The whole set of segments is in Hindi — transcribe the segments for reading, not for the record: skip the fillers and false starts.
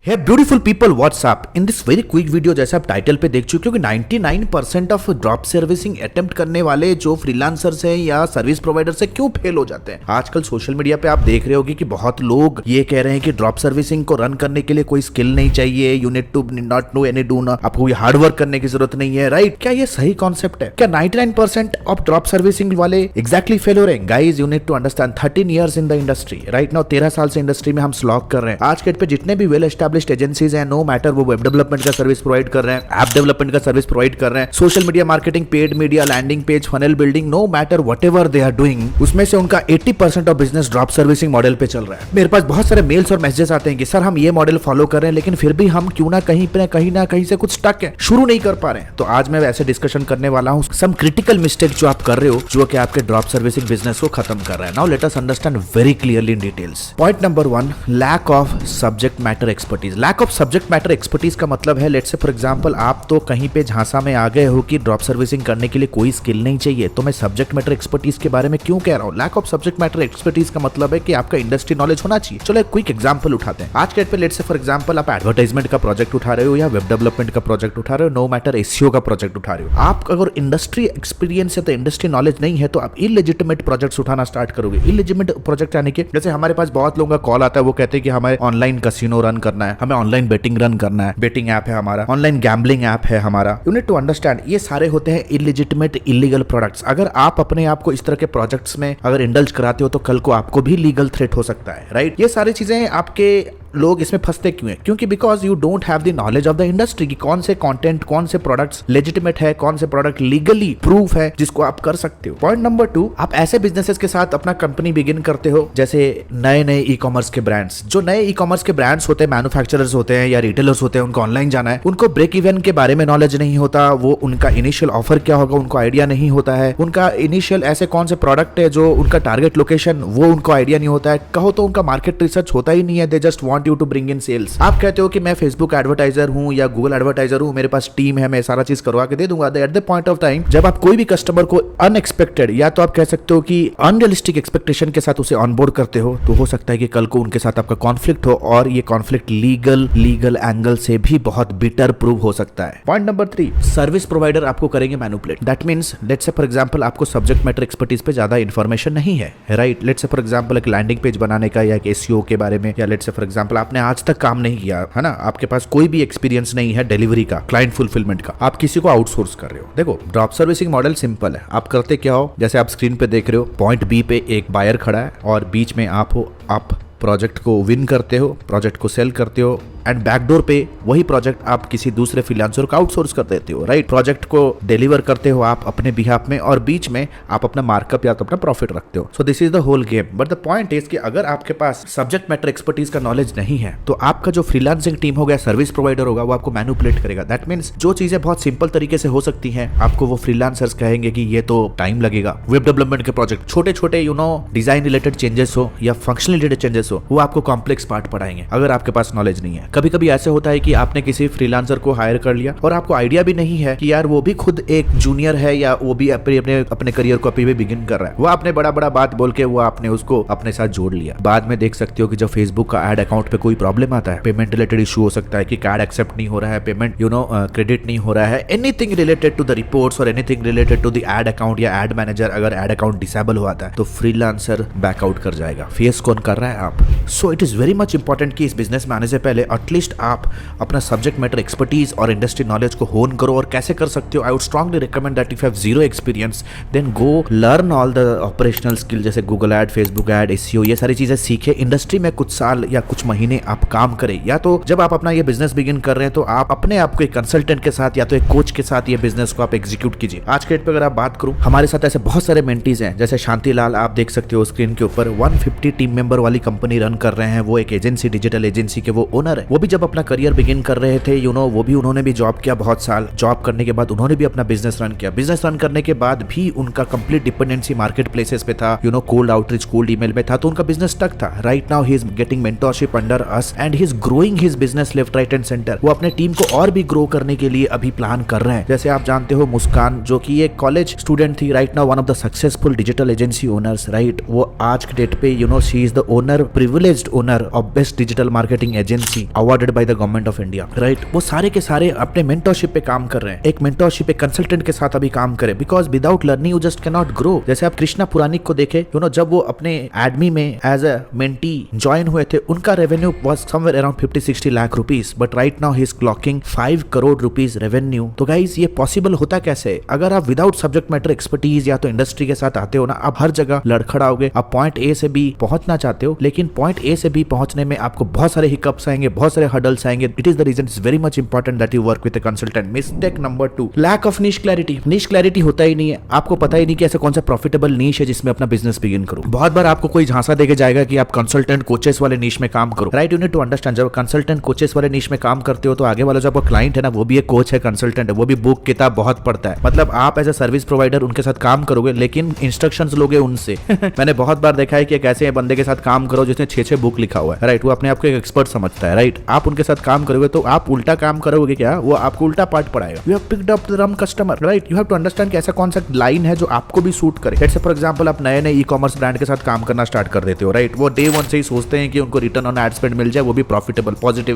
है beautiful people WhatsApp in this very quick video. जैसे आप टाइटल पे देख चुके हो कि 99% ऑफ ड्रॉप सर्विसिंग अटेम्प्ट करने वाले जो फ्रीलांसर्स हैं या सर्विस प्रोवाइडर्स हैं क्यों फेल हो जाते हैं। आजकल सोशल मीडिया पे आप देख रहे होगे कि बहुत लोग ये कह रहे हैं कि ड्रॉप सर्विसिंग को रन करने के लिए कोई स्किल नहीं चाहिए, you need to not know any do ना, आपको हार्ड वर्क करने की जरूरत नहीं है, राइट? क्या ये सही कॉन्सेप्ट है? क्या 99% ऑफ ड्रॉप सर्विसिंग वाले एग्जैक्टली फेल हो रहे हैं? Guys, you need to understand 13 years in the industry right now. 13 साल से इंडस्ट्री में हम स्लॉग कर रहे हैं। आज के डेट पे जितने भी वेल एस्टैब्लिश्ड एजेंसीज हैं, नो मैटर वो वेब डेवलपमेंट का सर्विस प्रोवाइड कर रहे हैं, ऐप डेवलपमेंट का सर्विस प्रोवाइड कर रहे हैं, social media marketing, paid media, landing page, funnel building, no matter whatever they are doing, उसमें से उनका 80% of business drop servicing model पे चल रहा है। मेरे पास बहुत सारे मेल्स और मैसेजेस आते हैं कि सर हम ये मॉडल फॉलो कर रहे हैं लेकिन फिर भी हम क्यों ना कहीं से कुछ स्टक है, शुरू नहीं कर पा रहे हैं। तो आज मैं वैसे डिस्कशन करने वाला हूं सम क्रिटिकल मिस्टेक जो आप कर रहे हो, जो कि आपके ड्रॉप सर्विसिंग बिजनेस को खत्म कर रहा है। Now let us understand very clearly in details. Point number 1, lack of subject matter expertise. Lack of subject matter expertise का मतलब है, लेट्स से फॉर एग्जांपल आप तो कहीं पे झांसा में आ गए हो कि ड्रॉप सर्विसिंग करने के लिए कोई स्किल नहीं चाहिए, तो मैं सब्जेक्ट मैटर एक्सपर्टीज के बारे में क्यों कह रहा हूं? Lack of subject matter expertise का मतलब है कि आपका इंडस्ट्री नॉलेज होना चाहिए। चलो एक क्विक एग्जांपल उठाते हैं। आज के डेट पे लेट्स से फॉर एग्जांपल आप एडवर्टाइजमेंट का प्रोजेक्ट उठा रहे हो या वेब डेवलपमेंट का प्रोजेक्ट उठा रहे हो, नो मैटर एसईओ का प्रोजेक्ट उठा रहे हो। आप अगर इंडस्ट्री एक्सपीरियंस है तो इंडस्ट्री नॉलेज नहीं है तो आप इलेजिटिमेट प्रोजेक्ट्स उठाना स्टार्ट करोगे। इलेजिटिमेट प्रोजेक्ट यानी कि जैसे हमारे पास बहुत लोगों का कॉल आता है, वो कहते हैं कि हमें ऑनलाइन कैसीनो रन करना है, हमें ऑनलाइन बेटिंग रन करना है, बेटिंग ऐप है हमारा, ऑनलाइन गैम्बलिंग ऐप है हमारा। यू नीड टू अंडरस्टैंड ये सारे होते हैं इलेजिटिमेट इलीगल प्रोडक्ट्स। अगर आप अपने आप को इस तरह के प्रोजेक्ट्स में अगर इंडल्ज कराते हो तो कल को आपको भी लीगल थ्रेट हो सकता है, राइट? ये सारी चीजें आपके लोग इसमें फंसते क्यों हैं? क्योंकि because you don't have the knowledge of the industry कि कौन से कंटेंट, कौन से प्रोडक्ट्स लेजिटिमेट है, कौन से प्रोडक्ट लीगली प्रूफ है जिसको आप कर सकते हो। पॉइंट नंबर 2, आप ऐसे बिजनेसेस के साथ अपना कंपनी बिगिन करते हो जैसे नए ई कॉमर्स के ब्रांड्स। जो नए ई कॉमर्स के ब्रांड्स होते हैं, मैन्युफैक्चरर्स होते हैं या रिटेलर्स होते हैं, उनको ऑनलाइन जाना है, उनको ब्रेक इवन के बारे में नॉलेज नहीं होता, वो उनका इनिशियल ऑफर क्या होगा उनको आइडिया नहीं होता है, उनका इनिशियल ऐसे कौन से प्रोडक्ट है जो उनका टारगेट लोकेशन वो उनको आइडिया नहीं होता है, कहो तो उनका मार्केट रिसर्च होता ही नहीं है, they just want you to bring in sales. आप कहते हो कि मैं फेसबुक एडवर्टाइजर हूं या गूगल एडवर्टाइजर हूं, मेरे पास टीम है, मैं सारा चीज करवा के दे दूंगा। At the point of time जब आप कोई भी कस्टमर को अनएक्सपेक्टेड या तो आप कह सकते हो कि अनरियलिस्टिक एक्सपेक्टेशन के साथ उसे ऑनबोर्ड करते हो, तो हो सकता है कि कल को उनके साथ आपका कॉन्फ्लिक्ट हो और ये कॉन्फ्लिक्ट लीगल एंगल से भी बहुत बिटर प्रूव हो सकता है। पॉइंट नंबर 3, सर्विस प्रोवाइडर आपको करेंगे manipulate. That means let's say for example आपको सब्जेक्ट मैटर एक्सपर्टीज पे ज्यादा इंफॉर्मेशन नहीं है, right? Let's say for example एक लैंडिंग पेज बनाने का या एक एसईओ के बारे में, या लेट्स से फॉर एग्जांपल आपने आज तक काम नहीं किया है ना, आपके पास कोई भी एक्सपीरियंस नहीं है डिलीवरी का, क्लाइंट फुलफिलमेंट का, आप किसी को आउटसोर्स कर रहे हो। देखो ड्रॉप सर्विसिंग मॉडल सिंपल है। आप करते क्या हो, जैसे आप स्क्रीन पे देख रहे हो, पॉइंट बी पे एक बायर खड़ा है और बीच में आप हो। आप प्रोजेक्ट को विन करते हो, प्रोजेक्ट को सेल करते हो एंड बैकडोर पे वही प्रोजेक्ट आप किसी दूसरे फ्रीलांसर को आउटसोर्स कर देते हो, राइट? प्रोजेक्ट को डिलीवर करते हो आप अपने बिहाफ में और बीच में आप अपना मार्कअप या तो अपना प्रॉफिट रखते हो। So this is the whole game. But the point is कि अगर आपके पास सब्जेक्ट मैटर एक्सपर्टीज का नॉलेज नहीं है तो आपका जो फ्रीलांसिंग टीम होगा, सर्विस प्रोवाइडर होगा, वो आपको मैनिपुलेट करेगा। दैट मीन्स जो चीजें बहुत सिंपल तरीके से हो सकती हैं, आपको वो फ्रीलांसर्स कहेंगे कि ये तो टाइम लगेगा। वेब डेवलपमेंट के प्रोजेक्ट छोटे छोटे डिजाइन रिलेटेड चेंजेस हो या फंक्शनल रिलेटेड चेंजेस हो, वो आपको कॉम्प्लेक्स पार्ट पढ़ाएंगे अगर आपके पास नॉलेज नहीं है। कभी कभी ऐसे होता है कि आपने किसी फ्रीलांसर को हायर कर लिया और आपको आइडिया भी नहीं है कि यार वो भी खुद एक जूनियर है या वो भी अपने करियर को अभी भी बिगिन कर रहा है। वो आपने बड़ा बात बोल के वो आपने उसको अपने साथ जोड़ लिया। बाद में देख सकते हो कि जब फेसबुक का एड अकाउंट पे कोई प्रॉब्लम आता है, पेमेंट रिलेटेड इशू हो सकता है कि कार्ड एक्सेप्ट नहीं हो रहा है, पेमेंट क्रेडिट नहीं हो रहा है, anything related to the reports और anything related to the ad account या एड मैनेजर, अगर एड अकाउंट डिसेबल हुआ था तो फ्रीलांसर बैकआउट कर जाएगा। फेस कौन कर रहा है? आप। So it is very much important कि इस बिजनेस में आने से पहले एटलीस्ट आप अपना सब्जेक्ट मैटर एक्सपर्टीज और इंडस्ट्री नॉलेज को होन करो। और कैसे कर सकते हो? I would strongly recommend that if you have zero experience then go learn all the operational skill, जैसे Google ad, Facebook ad, SEO, ये सारी चीजें सीखे। इंडस्ट्री में कुछ साल या कुछ महीने आप काम करें, या तो जब आप अपना ये बिजनेस बिगिन कर रहे हैं तो आप अपने आप को एक कंसल्टेंट के साथ या तो एक कोच के साथ ये बिजनेस को आप एग्जीक्यूट कीजिए। आज के डेट पे अगर आप बात करूं, हमारे साथ ऐसे बहुत सारे मेंटीज हैं, जैसे शांति लाल आप देख सकते हो स्क्रीन के ऊपर, 150 टीम मेंबर वाली कंपनी रन कर रहे हैं। वो एक एजेंसी, डिजिटल एजेंसी के वो ओनर है। वो भी जब अपना करियर बिगिन कर रहे थे, वो भी उन्होंने भी जॉब किया बहुत साल। जॉब करने के बाद उन्होंने भी अपना बिजनेस रन किया। बिजनेस रन करने के बाद भी उनका कंप्लीट डिपेंडेंसी मार्केट प्लेसेस पे था, कोल्ड आउटरीच, कोल्ड ईमेल में था, तो उनका बिजनेस स्टक था। Right now he is getting mentorship under us and he is growing his business left right and centre. वो अपने टीम को और भी ग्रो करने के लिए अभी प्लान कर रहे हैं। जैसे आप जानते हो मुस्कान, जो कि एक कॉलेज स्टूडेंट थी, right now one of the successful digital agency owners, right? वो आज के डेट पे she is the owner, privileged owner of best digital marketing agency awarded by the government of India, right. वो सारे के सारे अपने मेंटरशिप पे काम कर रहे हैं, एक मेंटरशिप एक कंसल्टेंट के साथ अभी काम करे, because without learning you just can not grow. जैसे आप कृष्णा पुरानिक को देखे, यू नो, जब वो अपने एडमी में एज अ मेंटी ज्वाइन हुए थे, उनका revenue was somewhere around 50-60 lakh rupees, but right now he is clocking 5 crore rupees revenue. तो गाइज ये पॉसिबल होता कैसे? अगर आप विदाउट सब्जेक्ट मैटर एक्सपर्टीज या तो इंडस्ट्री के साथ आते हो ना, आप हर जगह लड़खड़ाओगे। आप पॉइंट ए से बी पहुंचना चाहते हो, लेकिन पॉइंट ए से बी पहुंचने में आपको बहुत सारे हिकअप्स आएंगे, बहुत सारे हडल्स आएंगे। It is the reason it's very much important that you work with a consultant. Mistake number 2, lack of niche clarity. Niche clarity होता ही नहीं है, आपको पता ही नहीं कि ऐसा कौन सा प्रॉफिटेबल नीश है जिसमें अपना बिजनेस बिगिन करो। बहुत बार आपको कोई झांसा देके जाएगा कि आप कंसल्टेंट कोचेस वाले नीश में काम करो, right. You need to understand, जब कंसल्टेंट कोचेस वाले नीश में काम करते हो तो आगे वाला जो आपका क्लाइंट है ना, वो भी एक कोच है, कंसल्टेंट है, वो भी बुक किताब बहुत पढ़ता है। मतलब आप एज अ सर्विस प्रोवाइडर उनके साथ काम करोगे, लेकिन इंस्ट्रक्शंस लोगे उनसे। मैंने बहुत बार देखा है कि एक ऐसे बंदे के साथ काम करो जिसने 6 बुक लिखा हुआ है, राइट। वो अपने आप को एक एक्सपर्ट समझता है, राइट। आप उनके साथ काम करोगे तो आप उल्टा काम करोगे, क्या वो आपको उल्टा पार्ट पढ़ाएगा। You have picked up the wrong customer, right. You have to understand कि ऐसा कौन सा लाइन है जो आपको भी सूट करे। लेट्स से फॉर एग्जांपल आप नए ई कॉमर्स ब्रांड के साथ काम करना स्टार्ट कर देते हो, राइट। वो डे 1 से ही सोचते हैं कि उनको रिटर्न ऑन एड स्पेंड मिल जाए, वो भी प्रॉफिटेबल,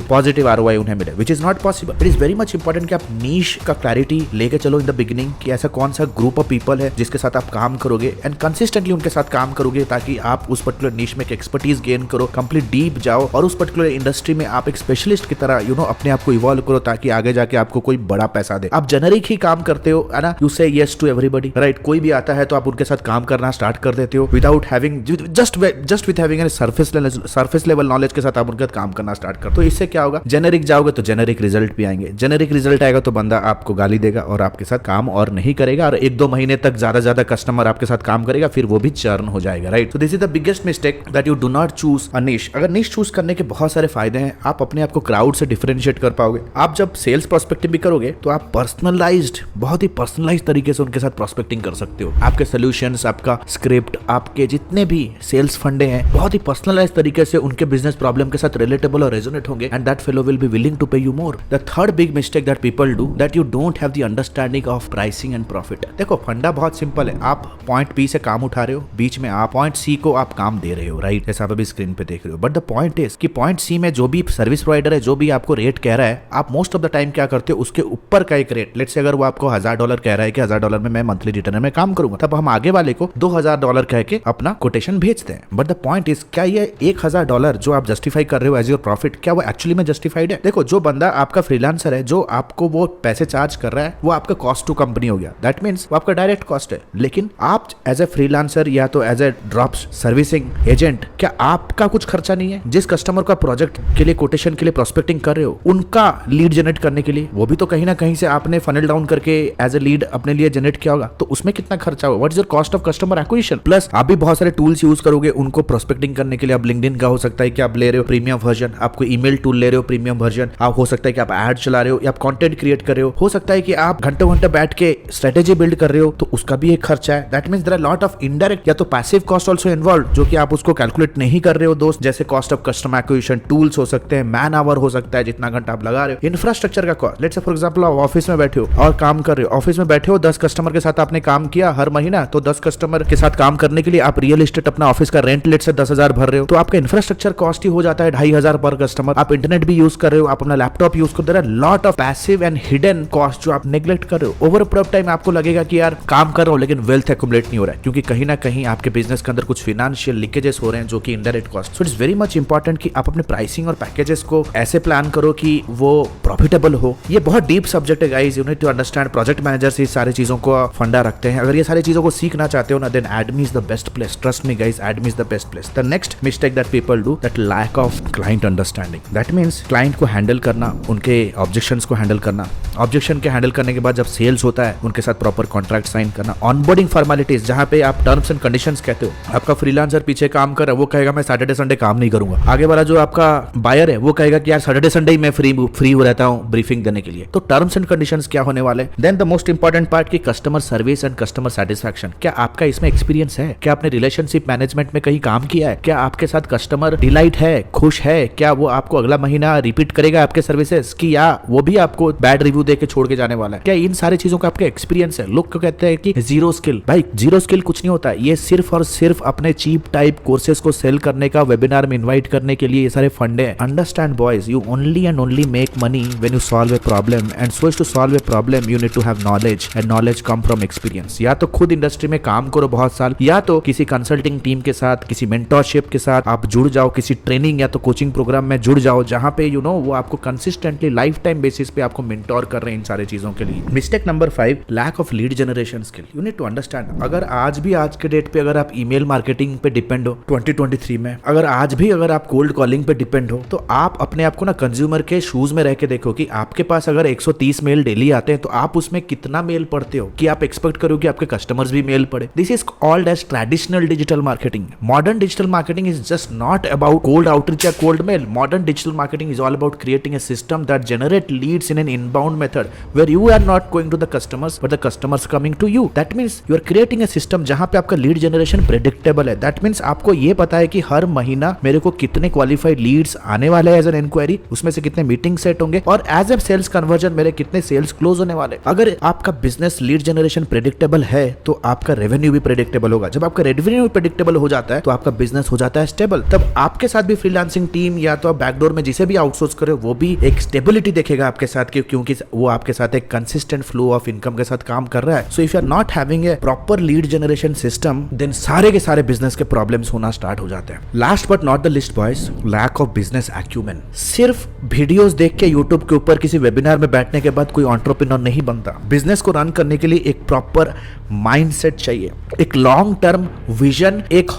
पॉजिटिव आरओआई उन्हें मिले, which is not possible. It is very much important कि आप नीश का क्लैरिटी लेके चलो इन द बिगिनिंग, कि ऐसा कौन सा ग्रुप ऑफ पीपल है जिसके साथ आप काम करोगे एंड कंसिस्टेंटली उनके साथ काम करोगे, ताकि आप उस पर्टिकुलर नीश में एक एक्सपर्टीज गेन करो, कंप्लीट डीप जाओ और उस पर्टिकुलर इंडस्ट्री में आप एक स्पेशलिस्ट की तरह अपने आप को इवॉल्व करो, ताकि आगे जाके आपको कोई बड़ा पैसा दे। आप जेनरिक ही काम करते हो, है ना, यू से यस टू एवरीबॉडी, राइट। कोई भी आता है तो आप उनके साथ काम करना स्टार्ट कर देते हो without having, just with having surface level knowledge के साथ आप उनके साथ काम करना स्टार्ट कर। तो इससे क्या होगा, जेनरिक जाओगे तो जेनरिक रिजल्ट भी आएंगे। जेनरिक रिजल्ट आएगा तो बंदा आपको गाली देगा और आपके साथ काम और नहीं करेगा, और 1-2 महीने तक ज्यादा कस्टमर आपके साथ काम करेगा, फिर वो भी चर्न हो जाएगा, राइट। तो this is the biggest mistake that you do not choose a निश। अगर निश चूज करने के बहुत सारे फायदे हैं, आप अपने आप को क्राउड से डिफरेंशिएट कर पाओगे। आप जब सेल्स प्रोस्पेक्टिंग भी करोगे तो आप पर्सनलाइज्ड, बहुत ही पर्सनलाइज्ड तरीके से उनके साथ प्रोस्पेक्टिंग कर सकते हो। आपके सॉल्यूशंस, आपका स्क्रिप्ट, आपके जितने भी सेल्स फंडे हैं, बहुत ही पर्सनलाइज्ड तरीके से उनके बिजनेस प्रॉब्लम के साथ रिलेटेबल और रेजोनेट होंगे, and that fellow will be willing to pay you more. The third big mistake that people do, that you don't have the understanding of pricing and profit. देखो फंडा बहुत सिंपल है, आप पॉइंट बी से काम उठा रहे हो, बीच में आप पॉइंट सी को आप काम दे रहे हो, राइट, जैसा आप अभी स्क्रीन पे देख रहे हो। बट द पॉइंट इज कि पॉइंट सी में जो भी सर्विस प्रोवाइडर है, जो भी आपको रेट कह रहा है, आप मोस्ट ऑफ द टाइम क्या करते हो, उसके ऊपर का एक रेट, लेट्स से अगर वो आपको $1000 कह रहा है कि $1000 में मैं मंथली रिटर्न में काम करूंगा, तब हम आगे वाले को $2000 कह के अपना कोटेशन भेजते हैं। बट द पॉइंट इज, क्या ये $1000 जो आप जस्टिफाई कर रहे हो एज योर प्रॉफिट, क्या वो एक्चुअली में जस्टिफाइड है? देखो जो बंदा आपका फ्रीलांसर है, जो आपको वो पैसे चार्ज कर रहा है, वो आपका कॉस्ट टू कंपनी हो गया, दैट मीन्स वो आपका डायरेक्ट कॉस्ट है। लेकिन आप एज ए फ्रीलांसर या तो as a drop servicing agent, क्या आपका कुछ खर्चा नहीं है? जिस कस्टमर का प्रोजेक्ट के लिए कोटेशन के लिए प्रोस्पेक्टिंग कर रहे हो, उनका लीड जनरेट करने के लिए वो भी तो कहीं ना कहीं से आपने फनल डाउन करके एज ए लीड अपने लिए जनरेट किया होगा, तो उसमें कितना खर्चा होगा? What is your cost of customer acquisition? Plus आप भी बहुत सारे टूल्स यूज करोगे उनको प्रोस्पेक्टिंग करने के लिए। आप लिंक्डइन का हो सकता है कि आप ले रहे हो प्रीमियम वर्जन, आपको ईमेल टूल ले रहे हो प्रीमियम वर्जन, आप हो सकता है कि आप एड चला रहे हो या आप कंटेंट क्रिएट कर रहे हो सकता है कि आप घंटों बैठ के स्ट्रेटेजी बिल्ड कर रहे हो, तो उसका भी एक खर्चा है। That means there are lot of indirect या तो पैसिव कॉस्ट आल्सो इन्वॉल्व, जो कि आप उसको कैलकुलेट नहीं कर रहे हो दोस्त, जैसे cost of customer acquisition, tools हो सकते हैं, मैन आवर हो सकता है जितना घंटा आप लगा रहे हो, इंफ्रास्ट्रक्चर का cost. Let's say for example आप ऑफिस में बैठे हो और काम कर रहे हो, ऑफिस में बैठे हो 10 कस्टमर के साथ आपने काम किया हर महीना, तो 10 कस्टमर के साथ काम करने के लिए आप रियल एस्टेट अपना ऑफिस का रेंट लेट से 10,000 भर रहे हो, तो आपका इंफ्रास्ट्रक्चर कॉस्ट ही हो जाता है 2500 पर कस्टमर। आप इंटरनेट भी यूज कर रहे हो, आप अपना लैपटॉप यूज कर रहे हो, lot of passive and hidden cost जो आप नेग्लेक्ट कर रहे हो। ओवर अ टाइम आपको लगेगा कि यार काम कर रहा हूं लेकिन वेल्थ एक्युमुलेट नहीं हो रहा है, क्योंकि कहीं ना कहीं आपके बिजनेस के अंदर कुछ फाइनेंशियल लीकेजेस हो रहे हैं जो कि indirect cost. So it's very much important कि आप अपने प्राइसिंग और पैकेजेस को ऐसे प्लान करो कि वो प्रॉफिटेबल हो। ये बहुत डीप सब्जेक्ट है guys, you need to understand. Project managers इस सारी चीजों को फंडा रखते हैं। अगर ये सारी चीजों को सीखना चाहते हो ना, then Admi is the best place. Trust me guys, Admi is the best place. The next mistake that people do, that lack of client understanding. That means client को हैंडल करना, उनके ऑब्जेक्शंस को हैंडल करना, ऑब्जेक्शन के हैंडल करने के बाद जब सेल्स होता है उनके साथ प्रॉपर कॉन्ट्रैक्ट साइन करना, ऑनबोर्डिंग फॉर्मेलिटीज जहां पे आप टर्म्स एंड कंडीशंस कहते हो। आपका फ्रीलांसर पीछे काम कर रहा है, वो कहेगा मैं सैटरडे संडे काम नहीं करूंगा। आगे वाला जो आपका बायर है वो कहेगा कि यार सैटरडे संडे ही मैं फ्री हो रहता हूं ब्रीफिंग देने के लिए। तो टर्म्स एंड कंडीशंस क्या होने वाले। Then the most important part की customer service and customer satisfaction. क्या आपका इसमें एक्सपीरियंस है? क्या आपने रिलेशनशिप मैनेजमेंट में कहीं काम किया है? क्या आपके साथ कस्टमर डिलाइट है, खुश है? क्या वो आपको अगला महीना रिपीट करेगा आपके सर्विसेज की, या वो भी आपको बैड रिव्यू रिव्यू दे के छोड़ के जाने वाला है? क्या इन सारी चीजों का आपका एक्सपीरियंस है? लोग क्यों कहते हैं कि जीरो स्किल? भाई जीरो स्किल कुछ नहीं होता, ये सिर्फ और सिर्फ अपने चीप टाइप कोर्सेज को सेल करने का, वेबिनार में इन्वाइट करने के लिए ये सारे फंडे हैं। Understand boys, you only and only make money when you solve a problem, and so to solve a problem you need to have knowledge, and knowledge come from experience. या तो खुद इंडस्ट्री में काम करो बहुत साल, या तो किसी कंसल्टिंग टीम के साथ, किसी मेंटरशिप के साथ आप जुड़ जाओ, किसी ट्रेनिंग या तो कोचिंग प्रोग्राम में जुड़ जाओ, जहां पे यू नो वो आपको कंसिस्टेंटली लाइफ टाइम बेसिस पे आपको मेंटोर कर रहे हैं इन सारे चीजों के लिए। Mistake number 5, lack of lead generation skill. You need to understand, अगर आज के डेट पे अगर आप ईमेल मार्केटिंग पे डिपेंड हो 2023 में, अगर आप कोल्ड कॉलिंग पे डिपेंड हो, तो आप अपने आप को ना कंज्यूमर के शूज में रह के देखो कि आपके पास अगर 130 मेल डेली आते हैं तो आप उसमें कितना मेल पढ़ते हो कि आप एक्सपेक्ट करो कि आपके कस्टमर्स भी मेल पढ़े। This is called as traditional digital marketing. Modern digital marketing is just not about cold outreach या cold mail. Modern digital marketing is all about creating a system that generate leads in an inbound method where you are not going to the customers but the customers coming to you. That means you are creating a system जहां पे आपका lead generation predictable है. That means आपको ये पता है कि हर महीना मेरे को कितने qualified leads आने वाले हैं as an inquiry, उसमें से कितने मीटिंग सेट होंगे और as a sales conversion मेरे कितने सेल्स क्लोज होने वाले. अगर आपका बिजनेस लीड जनरेशन प्रेडिक्टेबल है तो आपका रेवेन्यू भी प्रेडिक्टेबल होगा. जब आपका रेवेन्यू प्रेडिक्टेबल हो जाता है तो आपका बिजनेस हो जाता है स्टेबल. तब आपके साथ भी फ्रीलांसिंग टीम या तो आप बैकडोर में जिसे भी आउटसोर्स करे वो भी एक स्टेबिलिटी देखेगा आपके साथ क्योंकि वो आपके साथ एक कंसिस्टेंट फ्लो ऑफ इनकम के साथ काम कर रहा है. So if you are not having a proper lead generation system then सारे के सारे बिजनेस के प्रॉब्लम्स होना स्टार्ट हो जाते हैं. Last but not the least boys, lack of business acumen. सिर्फ वीडियोस देख के यूट्यूब के ऊपर किसी वेबिनार में बैठने के बाद कोई एंटरप्रेन्योर नहीं बनता. बिजनेस को रन करने के लिए एक प्रॉपर माइंडसेट चाहिए, एक लॉन्ग टर्म विजन, एक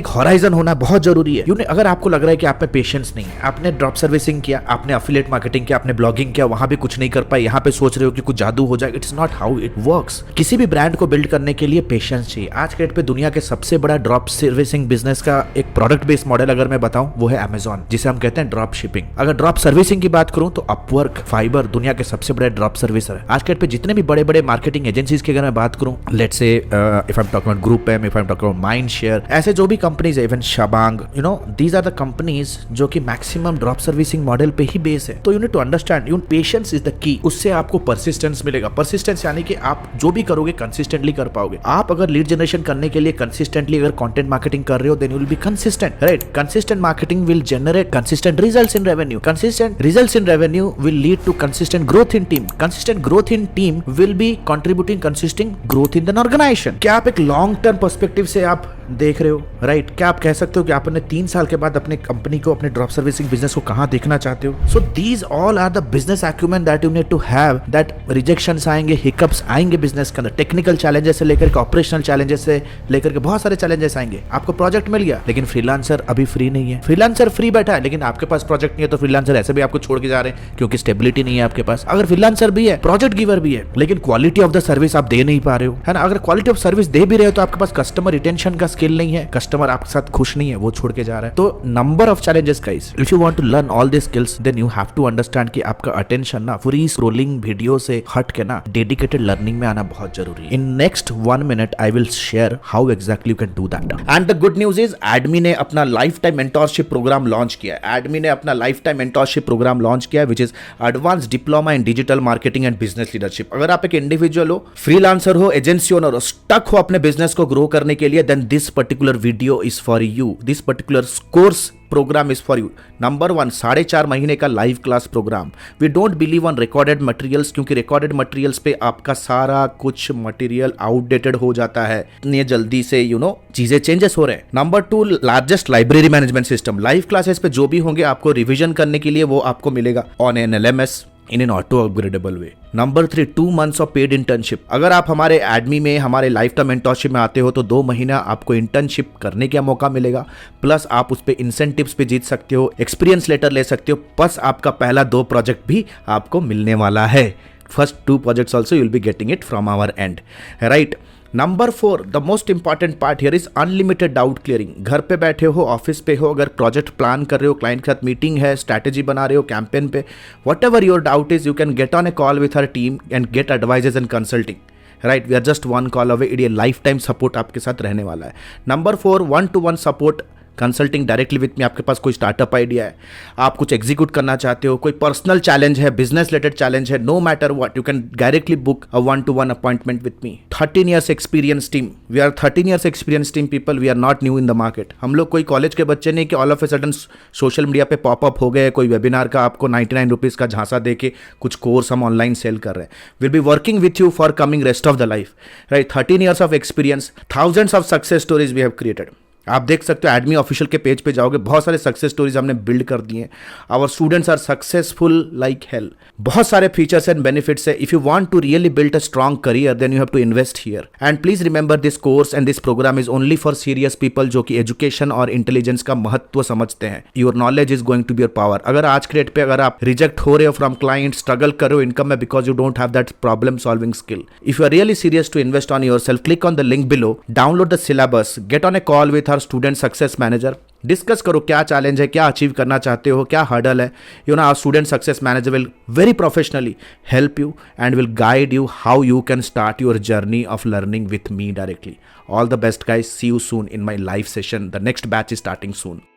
हॉराइजन होना बहुत जरूरी है. अगर आपको लग रहा है कि आप में पेशेंस नहीं है, आपने ड्रॉप सर्विसिंग किया, आपने एफिलिएट मार्केटिंग किया, आपने ब्लॉगिंग किया, वहां भी कुछ नहीं कर पाए, यहाँ पे सोच रहे हो कि कुछ जादू हो जाए, it's not how it works. किसी भी ब्रांड को बिल्ड करने के लिए पेशेंस चाहिए. आज के डेट पे दुनिया के सबसे बड़ा ड्रॉप सर्विसिंग बिजनेस का एक प्रोडक्ट बेस्ड मॉडल अगर मैं बताऊं वो है अमेजॉन, जिसे हम कहते हैं ड्रॉप शिपिंग. अगर ड्रॉप सर्विसिंग की बात करूं तो अपवर्क, फाइबर दुनिया के सबसे बड़े ड्रॉप सर्विसर है. आज के डेट पे जितने भी बड़े बड़े मार्केटिंग एजेंसीज की अगर मैं बात करूं, let's say if I am talking about GroupM, if I am talking about Mindshare, ऐसे जो भी कंपनीज है, even Schbang, these are the companies जो कि मैक्सिमम ड्रॉप सर्विसिंग मॉडल पे ही बेस है. तो you need to understand, patience is the key. उससे आपको परसिस्टेंस मिलेगा. परसिस्टेंस यानी कि आप जो भी करोगे कंसिस्टेंटली कर पाओगे. आप अगर लीड जनरेशन करने के लिए कंसिस्टेंटली अगर कंटेंट मार्केटिंग कर रहे हो then you will be consistent, right. Consistent marketing will generate consistent results in revenue. Consistent results in revenue will lead to consistent growth in team. Consistent growth in team will be contributing consistent growth in the organization. क्या आप एक लॉन्ग टर्म पर्सपेक्टिव से आप देख रहे हो, राइट? क्या आप कह सकते हो कि आपने 3 साल के बाद अपने कंपनी को, अपने ड्रॉप सर्विसिंग बिजनेस को कहां देखना चाहते हो? So these all are the business acumen that you need to have. That rejections आएंगे, हिकअप्स आएंगे बिजनेस के अंदर, टेक्निकल चैलेंजेस से लेकर के ऑपरेशनल चैलेंजेस से लेकर के बहुत सारे चैलेंजेस आएंगे. आपको प्रोजेक्ट मिल गया लेकिन फ्रीलांसर अभी फ्री नहीं है. फ्रीलांसर फ्री बैठा है लेकिन आपके पास प्रोजेक्ट नहीं है, तो फ्रीलांसर ऐसे भी आपको छोड़ के जा रहे हैं क्योंकि स्टेबिलिटी नहीं है आपके पास. अगर फ्रीलांसर भी है, प्रोजेक्ट गिवर भी है, लेकिन क्वालिटी ऑफ द सर्विस आप दे नहीं पा रहे हो, है ना. अगर क्वालिटी ऑफ सर्विस दे भी रहे हो तो आपके पास कस्टमर रिटेंशन का स्किल नहीं है, कस्टमर आपके साथ खुश नहीं है, वो छोड़ के जा रहा है. तो number of challenges guys. If you want to learn all this skills then you have to understand कि आपका अटेंशन ना फ्री स्क्रोलिंग वीडियो से हट के ना डेडिकेटेड लर्निंग में आना बहुत जरूरी है. In next 1 minute I will share how exactly you can do that. And the good news is Admi ने अपना life time mentorship program launch किया है. एडमी ने अपना life time mentorship program launch किया है which is advance diploma in digital marketing and business leadership. अगर आप एक इंडिविजुअल हो, फ्रीलांसर हो, एजेंसी ओनर हो, स्टक हो अपने बिजनेस को ग्रो करने के लिए, then this particular video is for you. This particular course program is for you. Number 1, 4.5 महीने का live class program. We don't believe on recorded materials, क्योंकि रिकॉर्डेड मटेरियल्स पे आपका सारा कुछ मटेरियल आउटडेटेड हो जाता है. इतनी जल्दी से चीजें चेंजेस हो रहे हैं. Number 2, largest library management system. Live classes पे जो भी होंगे आपको रिविजन करने के लिए वो आपको मिलेगा on an LMS in an auto upgradable way. Number 3, 2 months of paid internship. अगर आप हमारे एडमी में, हमारे लाइफ टाइम मेंटोरशिप में आते हो तो 2 महीना आपको इंटर्नशिप करने का मौका मिलेगा. प्लस आप उस पे इंसेंटिव्स पे जीत सकते हो, एक्सपीरियंस लेटर ले सकते हो, प्लस आपका पहला 2 प्रोजेक्ट भी आपको मिलने वाला है. First 2 projects also you will be getting it from our end, right? Number 4, the most important part here is unlimited doubt clearing. घर पे बैठे हो, ऑफिस पे हो, अगर प्रोजेक्ट प्लान कर रहे हो, क्लाइंट के साथ मीटिंग है, स्ट्रैटेजी बना रहे हो कैंपेन पे, whatever your doubt is, you can get on a call with her team and get advises and consulting. Right, we are just 1 call away. ये लाइफ टाइम सपोर्ट आपके साथ रहने वाला है. Number 4, 1-to-1 support consulting directly with me, आपके पास कोई स्टार्टअप आइडिया है, आप कुछ एग्जीक्यूट करना चाहते हो, कोई पर्सनल चैलेंज है, बिजनेस रिलेटेड चैलेंज है, no matter what, you can directly book a 1-to-1 appointment with me. 13 years experience team, we are 13 years experience team people, we are not new in the market. हम लोग कोई कॉलेज के बच्चे नहीं कि all of a sudden social media पे पॉपअप हो गए, कोई वेबिनार का आपको 99 रुपीज़ का झांसा दे के कुछ कोर्स हम ऑनलाइन सेल कर रहे हैं। Will be working with you for coming rest of the life, right. 13 years of experience, thousands of success stories we have created. आप देख सकते हो एडमी ऑफिशियल के पेज पे जाओगे, बहुत सारे सक्सेस स्टोरीज हमने बिल्ड कर दिए हैं। Our students are successful like hell. बहुत सारे फीचर्स एंड बेनिफिट्स है। If you want to really build a strong career then you have to invest here. And please remember this course and this program is only for serious people जो कि एजुकेशन और इंटेलिजेंस का महत्व समझते हैं। Your knowledge is going to be your power. अगर आज के डेट पे अगर आप रिजेक्ट हो रहे हो फ्रॉम क्लाइंट, स्ट्रगल कर रहे हो इनकम में because you don't have that problem solving skill, if you are really serious to invest on yourself, click on the link below, download the syllabus, get on a call with our student success manager, discuss करो क्या चैलेंज है, क्या अचीव करना चाहते हो, क्या हर्डल है। You know our student success manager will very professionally help you and will guide you how you can start your journey of learning with me directly. All the best guys, see you soon in my live session. The next batch is starting soon.